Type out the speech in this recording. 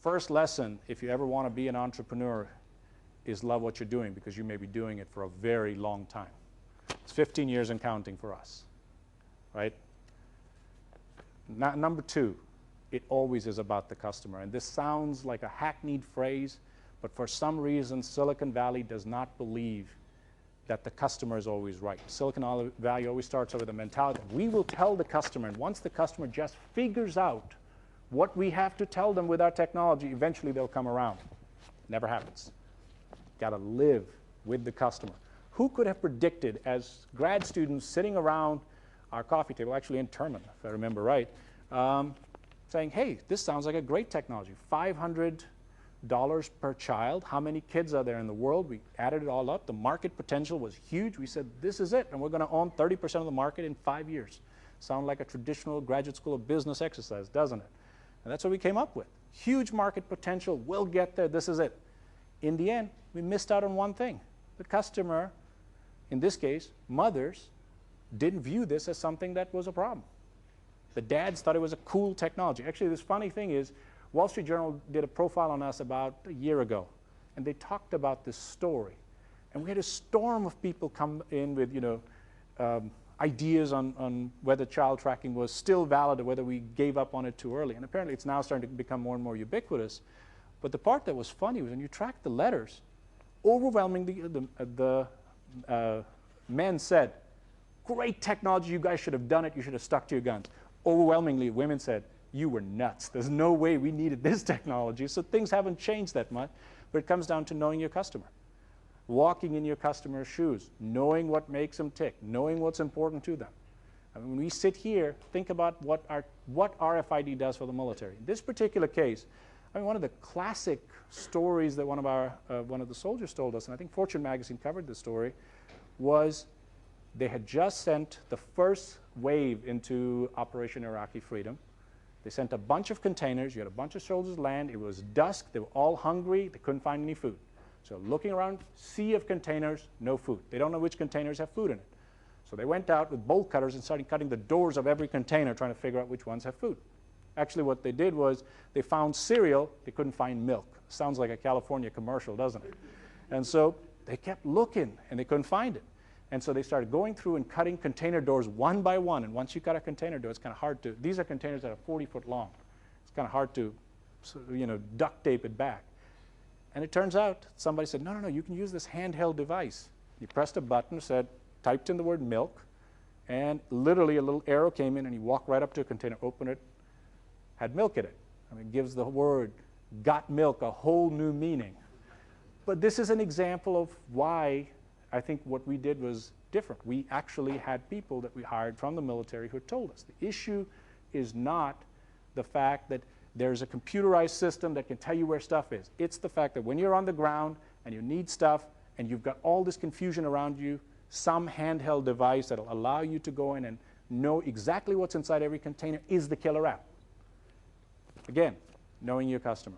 first lesson, if you ever want to be an entrepreneur, is love what you're doing, because you may be doing it for a very long time. It's 15 years and counting for us, right? Number two, it always is about the customer. And this sounds like a hackneyed phrase, but for some reason, Silicon Valley does not believe that the customer is always right. Silicon Valley always starts with the mentality, we will tell the customer, and once the customer just figures out what we have to tell them with our technology, eventually they'll come around. Never happens. Got to live with the customer. Who could have predicted, as grad students sitting around our coffee table, actually in Terman, if I remember right, saying, hey, this sounds like a great technology. $500 per child. How many kids are there in the world? We added it all up. The market potential was huge. We said, this is it, and we're going to own 30% of the market in 5 years. Sound like a traditional graduate school of business exercise, doesn't it? And that's what we came up with. Huge market potential. We'll get there. This is it. In the end, we missed out on one thing. The customer, in this case, mothers, didn't view this as something that was a problem. The dads thought it was a cool technology. Actually, this funny thing is, Wall Street Journal did a profile on us about a year ago, and they talked about this story. And we had a storm of people come in with, ideas on whether child tracking was still valid or whether we gave up on it too early. And apparently it's now starting to become more and more ubiquitous. But the part that was funny was when you track the letters, overwhelmingly the men said, great technology, you guys should have done it, you should have stuck to your guns. Overwhelmingly, women said, you were nuts. There's no way we needed this technology. So things haven't changed that much, but it comes down to knowing your customer. Walking in your customer's shoes, knowing what makes them tick, knowing what's important to them. I mean, when we sit here, think about what RFID does for the military. In this particular case, I mean, one of the classic stories that one of the soldiers told us, and I think Fortune magazine covered this story, was they had just sent the first wave into Operation Iraqi Freedom. They sent a bunch of containers. You had a bunch of soldiers land. It was dusk. They were all hungry. They couldn't find any food. So looking around, sea of containers, no food. They don't know which containers have food in it. So they went out with bolt cutters and started cutting the doors of every container, trying to figure out which ones have food. Actually, what they did was they found cereal. They couldn't find milk. Sounds like a California commercial, doesn't it? And so they kept looking, and they couldn't find it. And so they started going through and cutting container doors one by one. And once you cut a container door, it's kind of hard to, these are containers that are 40 foot long. It's kind of hard to, duct tape it back. And it turns out somebody said, no, you can use this handheld device. He pressed a button, typed in the word milk, and literally a little arrow came in, and he walked right up to a container, opened it, had milk in it. I mean, it gives the word got milk a whole new meaning. But this is an example of why I think what we did was different. We actually had people that we hired from the military who told us the issue is not the fact that there's a computerized system that can tell you where stuff is. It's the fact that when you're on the ground and you need stuff and you've got all this confusion around you, some handheld device that'll allow you to go in and know exactly what's inside every container is the killer app. Again, knowing your customer.